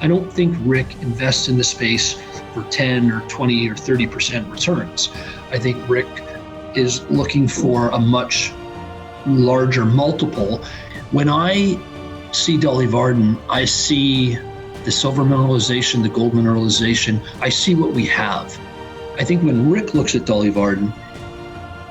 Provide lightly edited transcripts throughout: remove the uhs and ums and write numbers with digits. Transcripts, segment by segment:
I don't think Rick invests in the space for 10 or 20 or 30% returns. I think Rick is looking for a much larger multiple. When I see Dolly Varden, I see the silver mineralization, the gold mineralization. I see what we have. I think when Rick looks at Dolly Varden,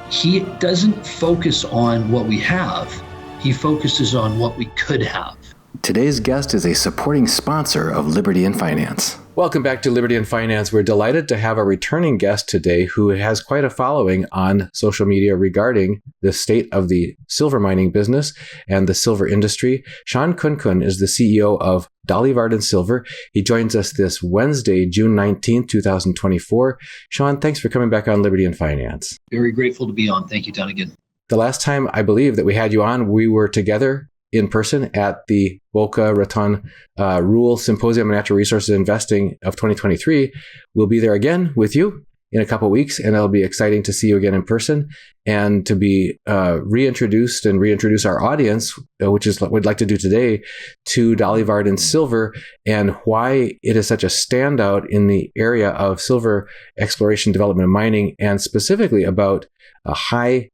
he doesn't focus on what we have. He focuses on what we could have. Today's guest is a supporting sponsor of Liberty in Finance. Welcome back to Liberty in Finance. We're delighted to have a returning guest today who has quite a following on social media regarding the state of the silver mining business and the silver industry. Shawn Khunkhun is the CEO of Dolly Varden Silver. He joins us this Wednesday, June 19th, 2024. Shawn, thanks for coming back on Liberty in Finance. Very grateful to be on. Thank you, Dunnigan. The last time I believe that we had you on, we were together in person at the Boca Raton Rule Symposium on Natural Resources Investing of 2023. We'll be there again with you in a couple of weeks, and it'll be exciting to see you again in person and to be reintroduced and reintroduce our audience, which is what we'd like to do today, to Dolly Varden Silver and why it is such a standout in the area of silver exploration, development, and mining, and specifically about a high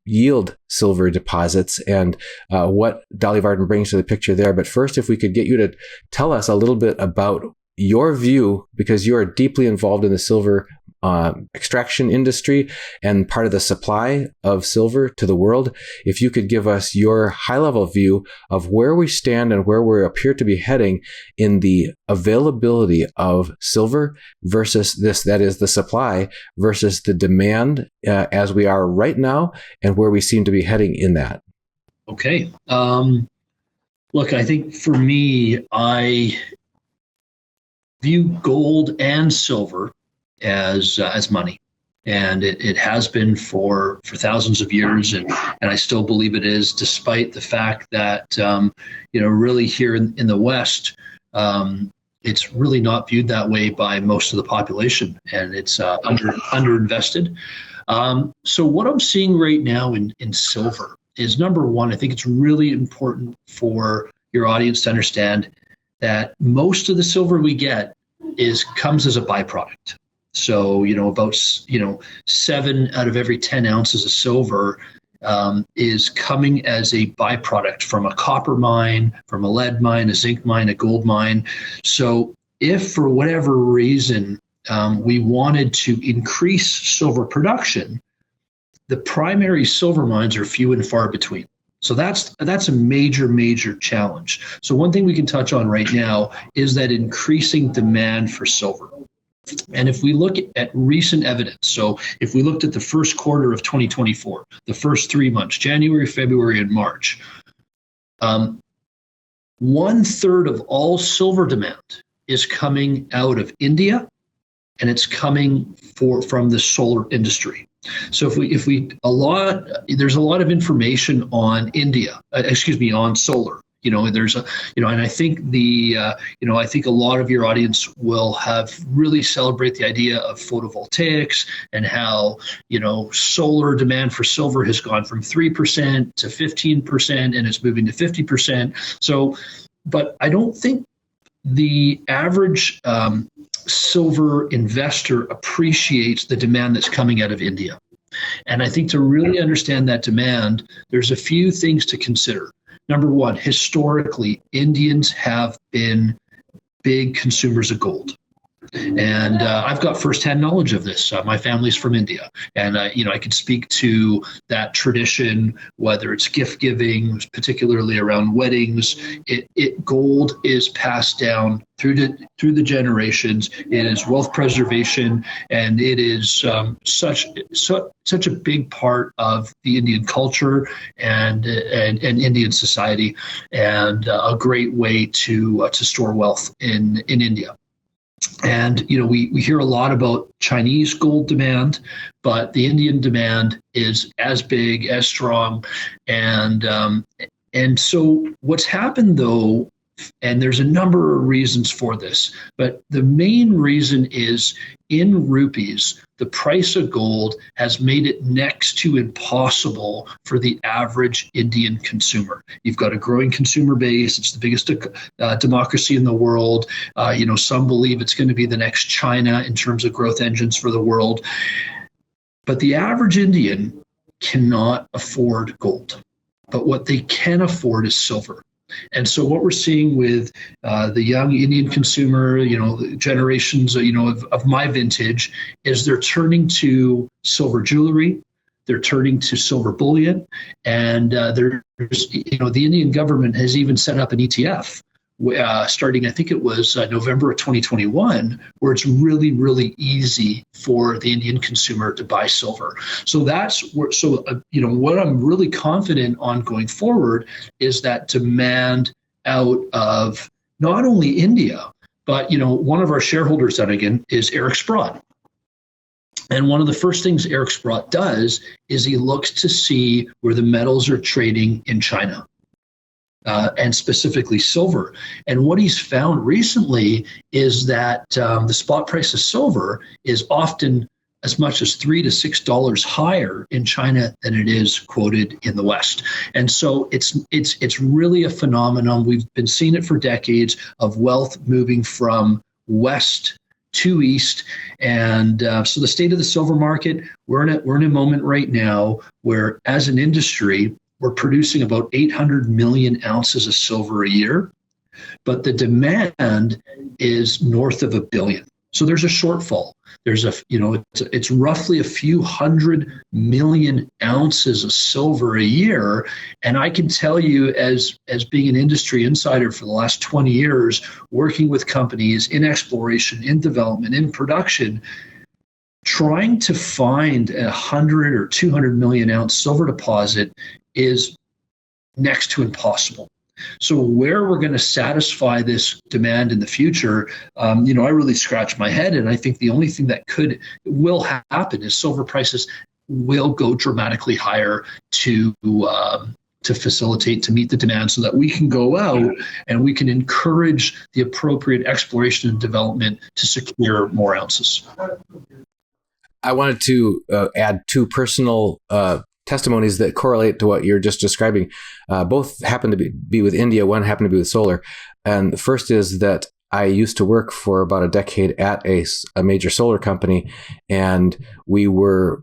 yield silver deposits and what Dolly Varden brings to the picture there. But first, if we could get you to tell us a little bit about your view, because you are deeply involved in the silver extraction industry and part of the supply of silver to the world. If you could give us your high-level view of where we stand and where we appear to be heading in the availability of silver versus that is the supply versus the demand as we are right now, and where we seem to be heading in that. Okay. Look, I think for me, I view gold and silver as money, and it has been for thousands of years, and I still believe it is, despite the fact that really here in the West, it's really not viewed that way by most of the population, and it's underinvested. So what I'm seeing right now in silver is, number one, I think it's really important for your audience to understand that most of the silver we get comes as a byproduct. So, about 7 out of every 10 ounces of silver is coming as a byproduct from a copper mine, from a lead mine, a zinc mine, a gold mine. So if for whatever reason we wanted to increase silver production, the primary silver mines are few and far between. So that's a major, major challenge. So one thing we can touch on right now is that increasing demand for silver. And if we look at recent evidence, so if we looked at the first quarter of 2024, the first 3 months, January, February, and March, 1/3 of all silver demand is coming out of India, and it's coming from the solar industry. So there's a lot of information on on solar. And I think I think a lot of your audience will have really celebrate the idea of photovoltaics and how, solar demand for silver has gone from 3% to 15% and it's moving to 50%. So, but I don't think the average silver investor appreciates the demand that's coming out of India. And I think to really understand that demand, there's a few things to consider. Number one, historically, Indians have been big consumers of gold. And I've got firsthand knowledge of this. My family's from India, and I could speak to that tradition, whether it's gift giving, particularly around weddings. Gold is passed down through the generations. It is wealth preservation, and it is such a big part of the Indian culture and Indian society, and a great way to store wealth in India. And, we hear a lot about Chinese gold demand, but the Indian demand is as big, as strong. And so what's happened, though, And there's a number of reasons for this, but the main reason is in rupees, the price of gold has made it next to impossible for the average Indian consumer. You've got a growing consumer base. It's the biggest democracy in the world. Some believe it's going to be the next China in terms of growth engines for the world. But the average Indian cannot afford gold. But what they can afford is silver. And so what we're seeing with the young Indian consumer, the generations, of my vintage, is they're turning to silver jewelry, they're turning to silver bullion, and the Indian government has even set up an ETF starting, I think it was November of 2021, where it's really, really easy for the Indian consumer to buy silver. So what I'm really confident on going forward is that demand out of not only India, but, one of our shareholders, again, is Eric Sprott. And one of the first things Eric Sprott does is he looks to see where the metals are trading in China. And specifically silver. And what he's found recently is that the spot price of silver is often as much as $3 to $6 higher in China than it is quoted in the West. And so it's really a phenomenon. We've been seeing it for decades of wealth moving from West to East. And so the state of the silver market, we're in a moment right now where, as an industry, we're producing about 800 million ounces of silver a year, but the demand is north of 1 billion. So there's a shortfall. It's roughly a few 100 million ounces of silver a year. And I can tell you, as being an industry insider for the last 20 years, working with companies in exploration, in development, in production, trying to find 100 or 200 million ounce silver deposit is next to impossible. So where we're going to satisfy this demand in the future, I really scratch my head, and I think the only thing that will happen is silver prices will go dramatically higher to facilitate, to meet the demand, so that we can go out and we can encourage the appropriate exploration and development to secure more ounces. I wanted to add two personal testimonies that correlate to what you're just describing. Both happen to be with India. One happened to be with solar. And the first is that I used to work for about a decade at a major solar company, and the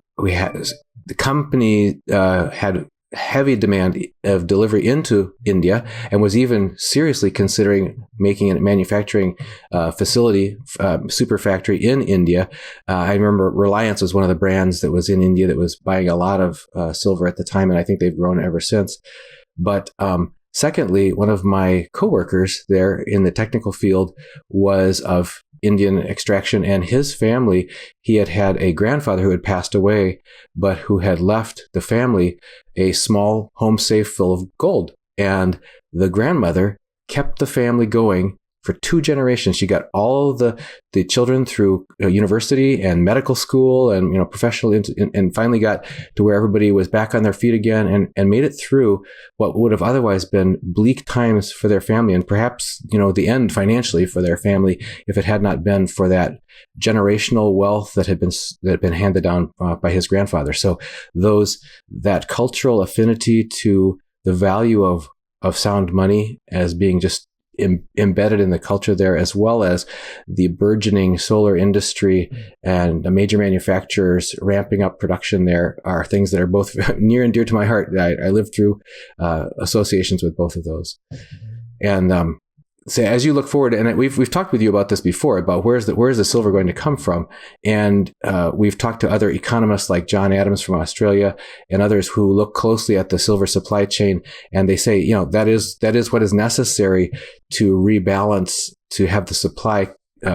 company had heavy demand of delivery into India and was even seriously considering making a manufacturing facility, super factory in India. I remember Reliance was one of the brands that was in India that was buying a lot of silver at the time, and I think they've grown ever since. But secondly, one of my coworkers there in the technical field was of Indian extraction, and his family, he had a grandfather who had passed away, but who had left the family a small home safe full of gold. And the grandmother kept the family going for 2 generations. She got all the children through university and medical school and professional, and finally got to where everybody was back on their feet again, and made it through what would have otherwise been bleak times for their family, and perhaps the end financially for their family if it had not been for that generational wealth that had been handed down by his grandfather. So that cultural affinity to the value of sound money as being just embedded in the culture there, as well as the burgeoning solar industry and the major manufacturers ramping up production there, are things that are both near and dear to my heart. I lived through associations with both of those. And so as you look forward, and we've talked with you about this before, about where's the silver going to come from, and we've talked to other economists like John Adams from Australia and others who look closely at the silver supply chain, and they say that is what is necessary to rebalance, to have the supply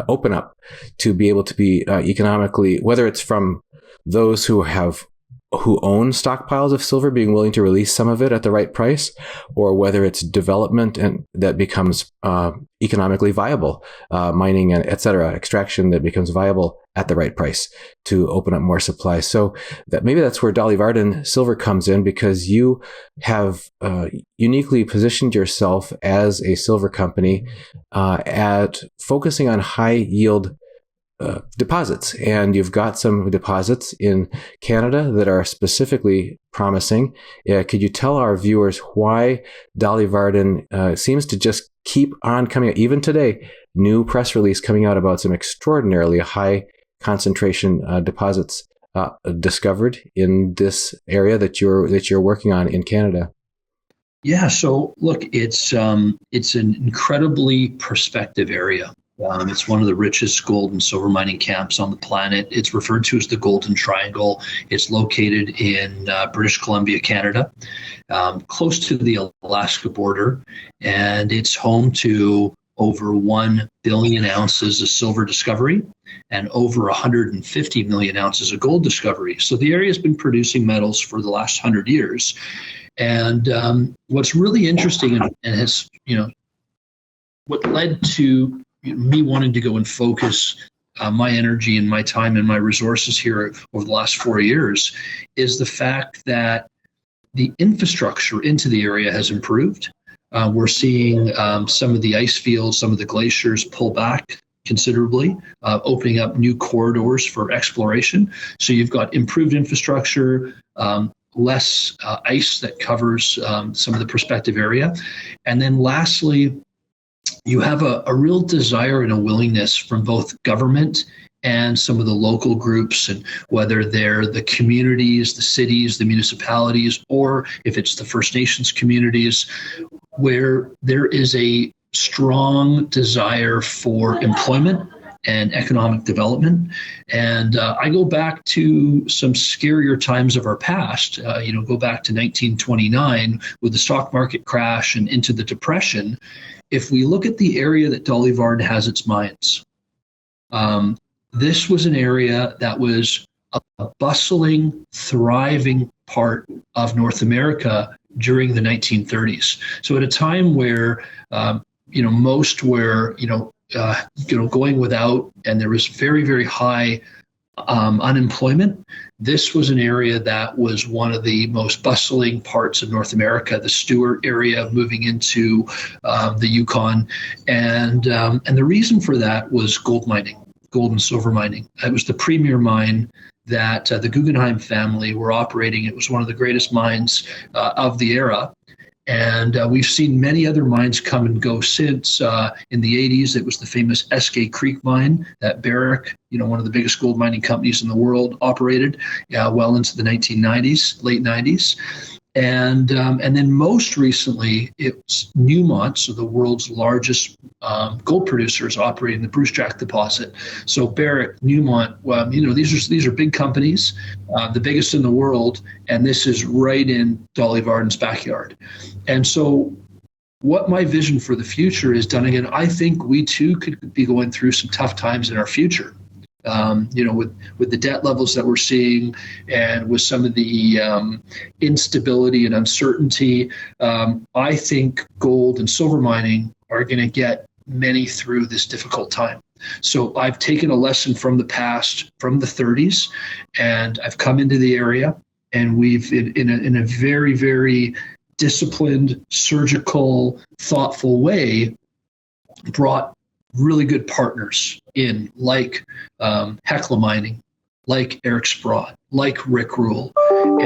open up, to be able to be economically, whether it's from those who have who own stockpiles of silver being willing to release some of it at the right price, or whether it's development and that becomes economically viable, mining and et cetera, extraction that becomes viable at the right price to open up more supply. So that maybe that's where Dolly Varden Silver comes in, because you have uniquely positioned yourself as a silver company at focusing on high yield deposits. And you've got some deposits in Canada that are specifically promising. Could you tell our viewers why Dolly Varden seems to just keep on coming out, even today, new press release coming out about some extraordinarily high concentration deposits discovered in this area that you're working on in Canada? Yeah, so look, it's an incredibly prospective area. It's one of the richest gold and silver mining camps on the planet. It's referred to as the Golden Triangle. It's located in British Columbia, Canada, close to the Alaska border, and it's home to over 1 billion ounces of silver discovery and over 150 million ounces of gold discovery. So the area has been producing metals for the last 100 years. And what's really interesting and has, what led to me wanting to go and focus my energy and my time and my resources here over the last 4 years is the fact that the infrastructure into the area has improved. We're seeing some of the ice fields, some of the glaciers pull back considerably, opening up new corridors for exploration. So you've got improved infrastructure, less ice that covers some of the prospective area. And then lastly, you have a real desire and a willingness from both government and some of the local groups, and whether they're the communities, the cities, the municipalities, or if it's the First Nations communities, where there is a strong desire for employment and economic development. And I go back to some scarier times of our past, go back to 1929 with the stock market crash and into the Depression. If we look at the area that Dolly Varden has its mines, this was an area that was a bustling, thriving part of North America during the 1930s. So at a time where, most were, going without, and there was very, very high unemployment. This was an area that was one of the most bustling parts of North America, the Stewart area moving into the Yukon. And the reason for that was gold mining, gold and silver mining. It was the premier mine that the Guggenheim family were operating. It was one of the greatest mines of the era. And we've seen many other mines come and go since. In the 80s, it was the famous Eskay Creek mine that Barrick, one of the biggest gold mining companies in the world, operated well into the 1990s, late 90s. And then most recently, it's Newmont, so the world's largest gold producers operating the Brucejack deposit. So Barrick, Newmont, these are big companies, the biggest in the world, and this is right in Dolly Varden's backyard. And so what my vision for the future is, Dunnigan, I think we too could be going through some tough times in our future. With the debt levels that we're seeing and with some of the instability and uncertainty, I think gold and silver mining are going to get many through this difficult time. So I've taken a lesson from the past, from the 30s, and I've come into the area, and we've, in a very, very disciplined, surgical, thoughtful way, brought really good partners in, like Hecla Mining, like Eric Sprott, like Rick Rule, but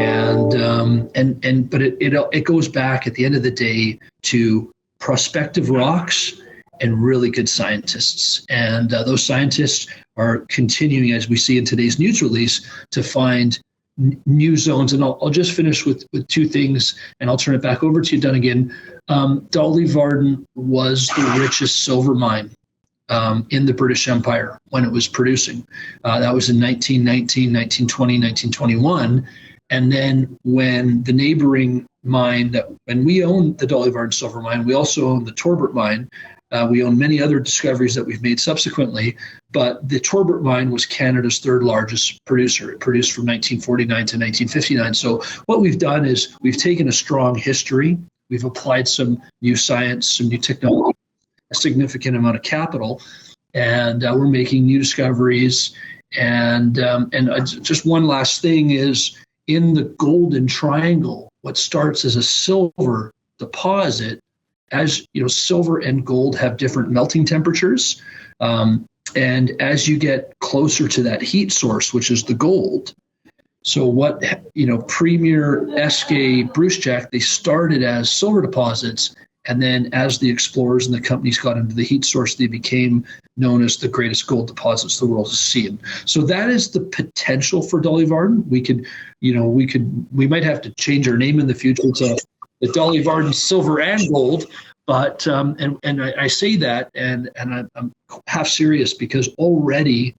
it goes back at the end of the day to prospective rocks and really good scientists, and those scientists are continuing, as we see in today's news release, to find new zones. And I'll just finish with two things, and I'll turn it back over to you, Dunnigan. Dolly Varden was the richest silver mine in the British Empire when it was producing. That was in 1919, 1920, 1921. And then when the neighboring mine, when we owned the Dolly Varden Silver Mine, we also owned the Torbert Mine, We own many other discoveries that we've made subsequently, but the Torbert mine was Canada's third largest producer. It produced from 1949 to 1959. So what we've done is we've taken a strong history, we've applied some new science, some new technology, a significant amount of capital, and we're making new discoveries. And just one last thing is, in the Golden Triangle, what starts as a silver deposit, as you know, silver and gold have different melting temperatures, and as you get closer to that heat source, which is the gold. So what, Premier, Eskay, Brucejack, they started as silver deposits, and then as the explorers and the companies got into the heat source, they became known as the greatest gold deposits the world has seen. So that is the potential for Dolly Varden. We might have to change our name in the future to the Dolly Varden Silver and Gold. But I say that, and I'm half serious, because already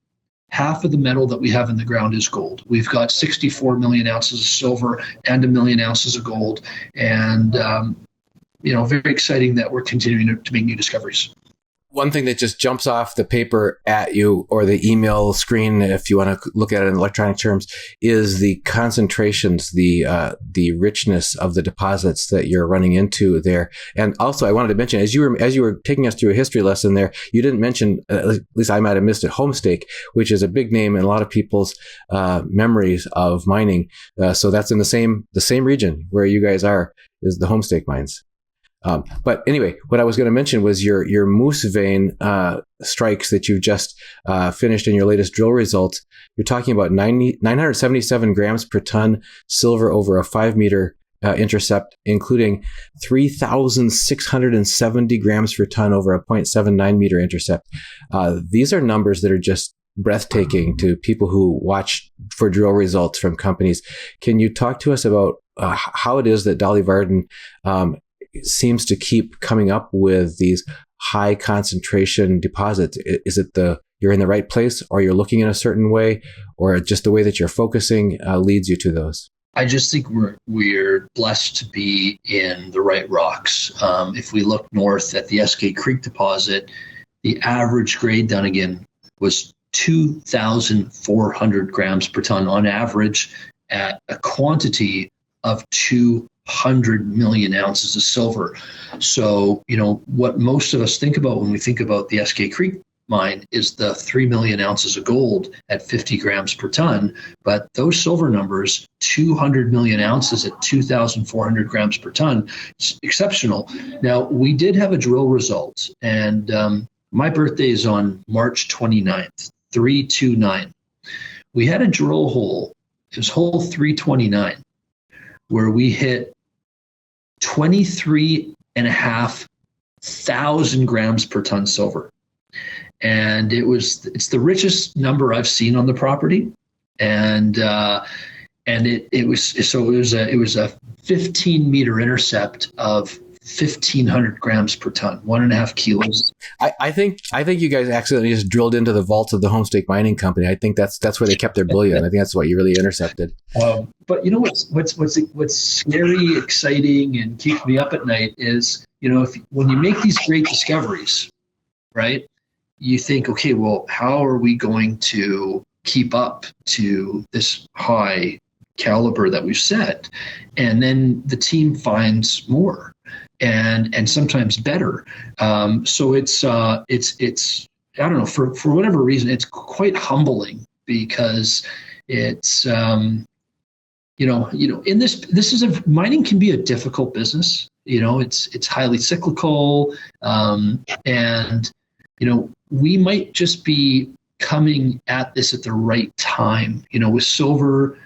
half of the metal that we have in the ground is gold. We've got 64 million ounces of silver and 1 million ounces of gold, and very exciting that we're continuing to make new discoveries. One thing that just jumps off the paper at you, or the email screen, if you want to look at it in electronic terms, is the concentrations, the richness of the deposits that you're running into there. And also, I wanted to mention, as you were taking us through a history lesson there, you didn't mention, at least I might have missed it, Homestake, which is a big name in a lot of people's memories of mining. So that's in the same region where you guys are, is the Homestake mines. But anyway, what I was going to mention was your moose vein strikes that you've just finished in your latest drill results. You're talking about 977 grams per ton silver over a 5-meter intercept, including 3,670 grams per ton over a 0.79 meter intercept. These are numbers that are just breathtaking to people who watch for drill results from companies. Can you talk to us about how it is that Dolly Varden seems to keep coming up with these high concentration deposits? Is it you're in the right place, or you're looking in a certain way, or just the way that you're focusing leads you to those? I just think we're blessed to be in the right rocks. If we look north at the Eskay Creek deposit, the average grade done again was 2,400 grams per ton on average, at a quantity of 200 million ounces of silver. So, what most of us think about when we think about the Eskay Creek mine is the 3 million ounces of gold at 50 grams per ton. But those silver numbers, 200 million ounces at 2,400 grams per ton, it's exceptional. Now, we did have a drill result, and my birthday is on March 29th, 329. We had a drill hole, it was hole 329, where we hit 23,500 grams per ton silver. And it's the richest number I've seen on the property. And it was a 15-meter intercept of 1,500 grams per ton, 1.5 kilos. I think you guys accidentally just drilled into the vaults of the Homestake Mining Company. I think that's where they kept their bullion. I think that's what you really intercepted. But what's scary, exciting, and keeps me up at night is, when you make these great discoveries, right? You think, okay, well, how are we going to keep up to this high caliber that we've set? And then the team finds more, and sometimes better. So it's I don't know, for whatever reason, it's quite humbling, because it's in this mining can be a difficult business. It's highly cyclical, and we might just be coming at this at the right time. With silver,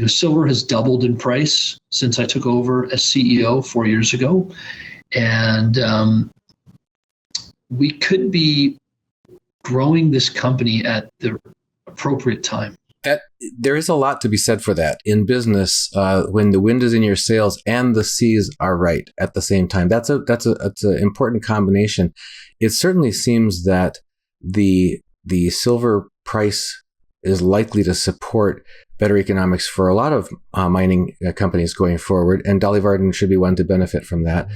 silver has doubled in price since I took over as CEO 4 years ago. And we could be growing this company at the appropriate time. There is a lot to be said for that in business, when the wind is in your sails and the seas are right at the same time. That's an important combination. It certainly seems that the silver price is likely to support better economics for a lot of mining companies going forward, and Dolly Varden should be one to benefit from that.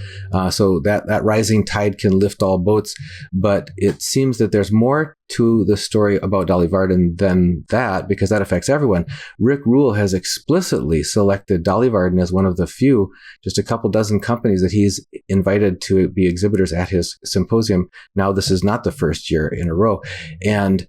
So that rising tide can lift all boats, but it seems that there's more to the story about Dolly Varden than that, because that affects everyone. Rick Rule has explicitly selected Dolly Varden as one of the few, just a couple dozen companies that he's invited to be exhibitors at his symposium. Now, this is not the first year in a row. And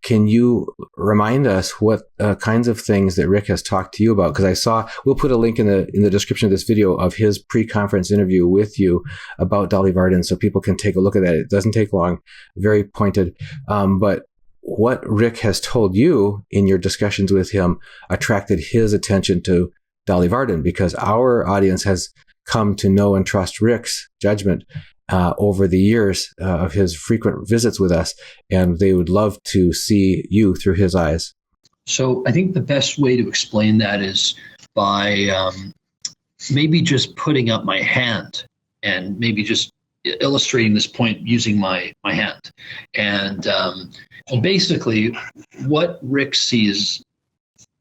can you remind us what kinds of things that Rick has talked to you about? Because we'll put a link in the description of this video of his pre-conference interview with you about Dolly Varden, so people can take a look at that. It doesn't take long, very pointed. But what Rick has told you in your discussions with him attracted his attention to Dolly Varden, because our audience has come to know and trust Rick's judgment over the years of his frequent visits with us, and they would love to see you through his eyes. So I think the best way to explain that is by maybe just putting up my hand and maybe just illustrating this point using my hand. And basically what Rick sees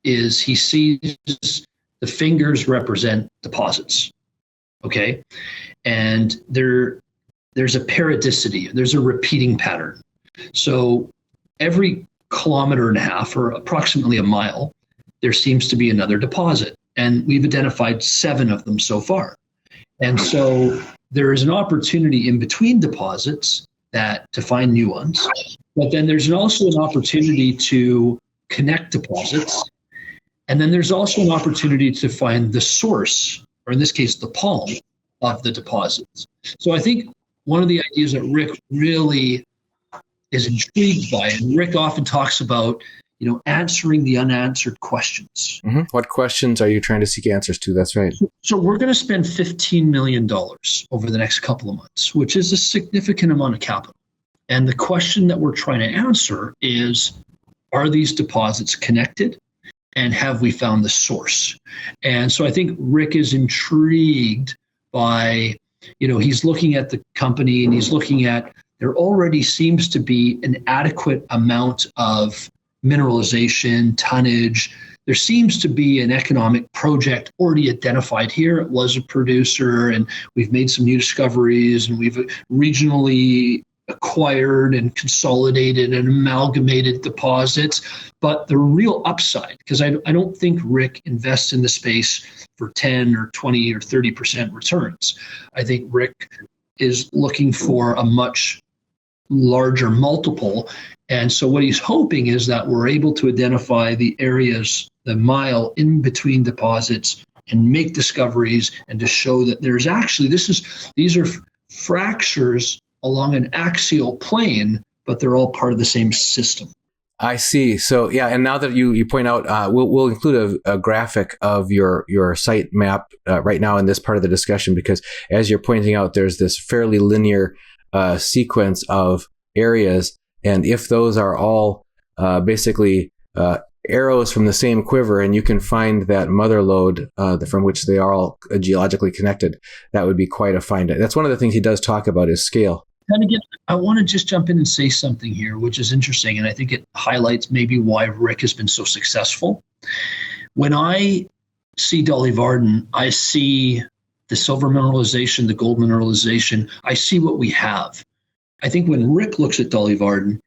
is he sees the fingers represent deposits. Okay. And there's a periodicity, there's a repeating pattern. So every kilometer and a half, or approximately a mile, there seems to be another deposit. And we've identified 7 of them so far. And so there is an opportunity in between deposits to find new ones. But then there's also an opportunity to connect deposits. And then there's also an opportunity to find the source, or in this case, the palm of the deposits. So I think one of the ideas that Rick really is intrigued by, and Rick often talks about, answering the unanswered questions. Mm-hmm. What questions are you trying to seek answers to? That's right. So we're going to spend $15 million over the next couple of months, which is a significant amount of capital. And the question that we're trying to answer is, are these deposits connected? And have we found the source? And so I think Rick is intrigued by, he's looking at the company and he's looking at, there already seems to be an adequate amount of mineralization, tonnage. There seems to be an economic project already identified here. It was a producer, and we've made some new discoveries, and we've regionally acquired and consolidated and amalgamated deposits. But the real upside, because I don't think Rick invests in the space for 10 or 20 or 30% returns. I think Rick is looking for a much larger multiple. And so what he's hoping is that we're able to identify the areas, the mile in between deposits, and make discoveries, and to show that there's actually, these are fractures along an axial plane, but they're all part of the same system. I see. So yeah, and now that you point out, we'll include a graphic of your site map right now in this part of the discussion, because as you're pointing out, there's this fairly linear sequence of areas, and if those are all basically arrows from the same quiver, and you can find that mother lode from which they are all geologically connected, that would be quite a find. That's one of the things he does talk about is scale. And again, I want to just jump in and say something here, which is interesting, and I think it highlights maybe why Rick has been so successful. When I see Dolly Varden, I see the silver mineralization, the gold mineralization. I see what we have. I think when Rick looks at Dolly Varden,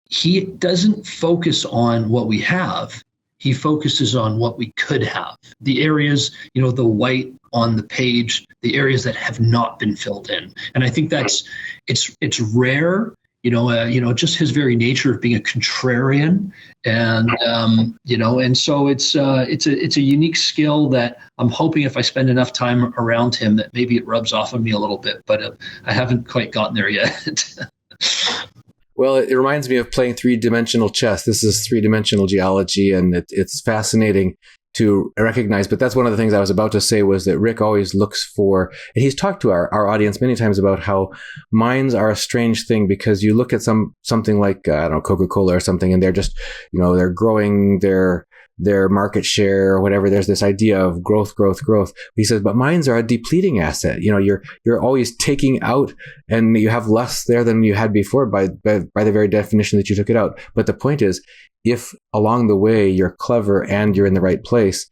he doesn't focus on what we have. He focuses on what we could have. The areas, the white on the page, the areas that have not been filled in. And I think it's rare, just his very nature of being a contrarian. And, and so it's a unique skill that I'm hoping if I spend enough time around him that maybe it rubs off on me a little bit, but I haven't quite gotten there yet. Well, it reminds me of playing 3-dimensional chess. This is 3-dimensional geology, and it's fascinating to recognize. But that's one of the things I was about to say, was that Rick always looks for, and he's talked to our audience many times about how mines are a strange thing, because you look at something like, Coca-Cola or something, and they're just, they're growing their market share or whatever. There's this idea of growth. He says, but mines are a depleting asset. You're always taking out, and you have less there than you had before by the very definition that you took it out. But the point is, if along the way you're clever and you're in the right place,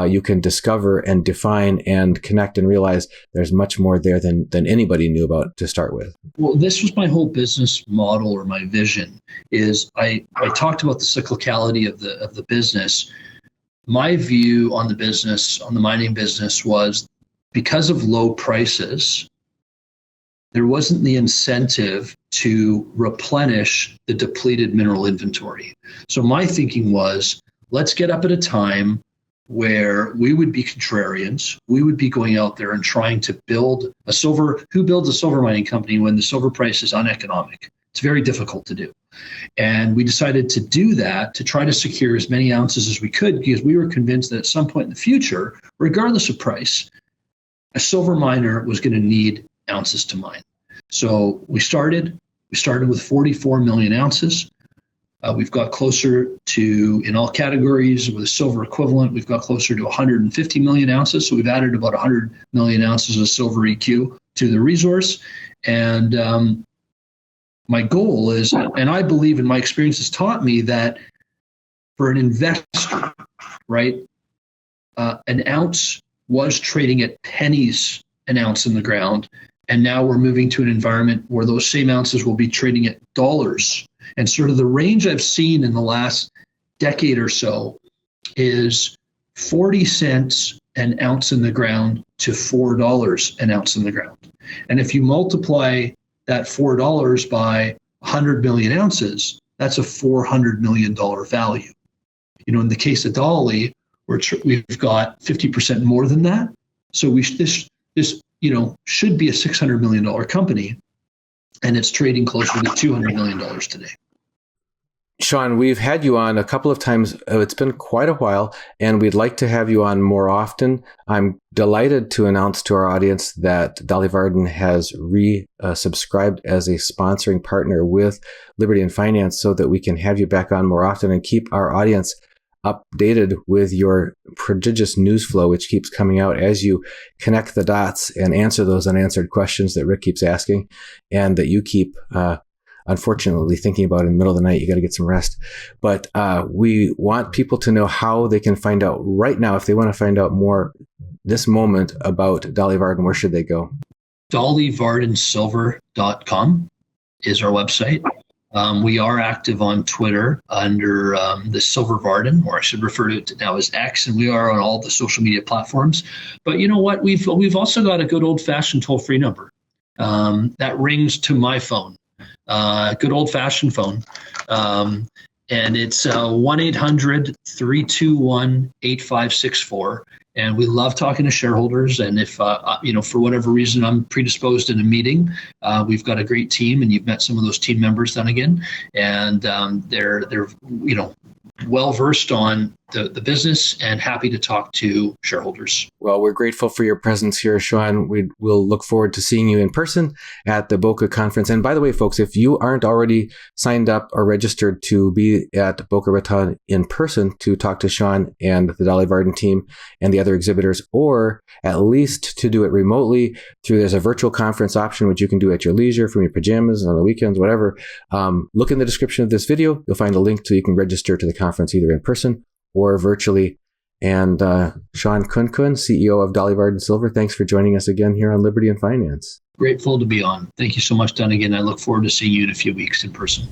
you can discover and define and connect and realize there's much more there than anybody knew about to start with. Well, this was my whole business model, or my vision, is I talked about the cyclicality of the business. My view on the business, on the mining business, was because of low prices, there wasn't the incentive to replenish the depleted mineral inventory. So my thinking was, let's get up at a time where we would be contrarians. We would be going out there and trying to build a silver. Who builds a silver mining company when the silver price is uneconomic? It's very difficult to do. And we decided to do that, to try to secure as many ounces as we could, because we were convinced that at some point in the future, regardless of price, a silver miner was going to need ounces to mine. So we started with 44 million ounces. We've got closer to, in all categories with a silver equivalent, we've got closer to 150 million ounces. So we've added about 100 million ounces of silver EQ to the resource. And my goal is, and I believe, in my experience has taught me, that for an investor, right, an ounce was trading at pennies an ounce in the ground. And now we're moving to an environment where those same ounces will be trading at dollars. And sort of the range I've seen in the last decade or so is 40 cents an ounce in the ground to $4 an ounce in the ground. And if you multiply that $4 by 100 million ounces, that's a $400 million value. You know, in the case of Dolly, we've got 50% more than that. So this should be a $600 million company, and it's trading closer to $200 million today. Shawn, we've had you on a couple of times. It's been quite a while, and we'd like to have you on more often. I'm delighted to announce to our audience that Dolly Varden has subscribed as a sponsoring partner with Liberty and Finance, so that we can have you back on more often and keep our audience updated with your prodigious news flow, which keeps coming out as you connect the dots and answer those unanswered questions that Rick keeps asking, and that you keep unfortunately thinking about in the middle of the night. You got to get some rest. But we want people to know how they can find out right now, if they want to find out more this moment about Dolly Varden. Where should they go? DollyVardenSilver.com is our website. We are active on Twitter under the Silver Varden, or I should refer to it now as X, and we are on all the social media platforms. But you know what? We've also got a good old-fashioned toll-free number that rings to my phone. Good old-fashioned phone. And it's 1-800-321-8564. And we love talking to shareholders. And if, for whatever reason, I'm predisposed in a meeting, we've got a great team, and you've met some of those team members then again. And they're well-versed on the business and happy to talk to shareholders. Well, we're grateful for your presence here, Shawn. We'll look forward to seeing you in person at the Boca conference. And by the way, folks, if you aren't already signed up or registered to be at Boca Raton in person to talk to Shawn and the Dolly Varden team and the other exhibitors, or at least to do it remotely there's a virtual conference option, which you can do at your leisure, from your pajamas, on the weekends, whatever. Look in the description of this video. You'll find a link so you can register to the conference either in person or virtually. And Shawn Khunkhun, CEO of Dolly Varden Silver, thanks for joining us again here on Liberty and Finance. Grateful to be on. Thank you so much, Dunnigan. I look forward to seeing you in a few weeks in person.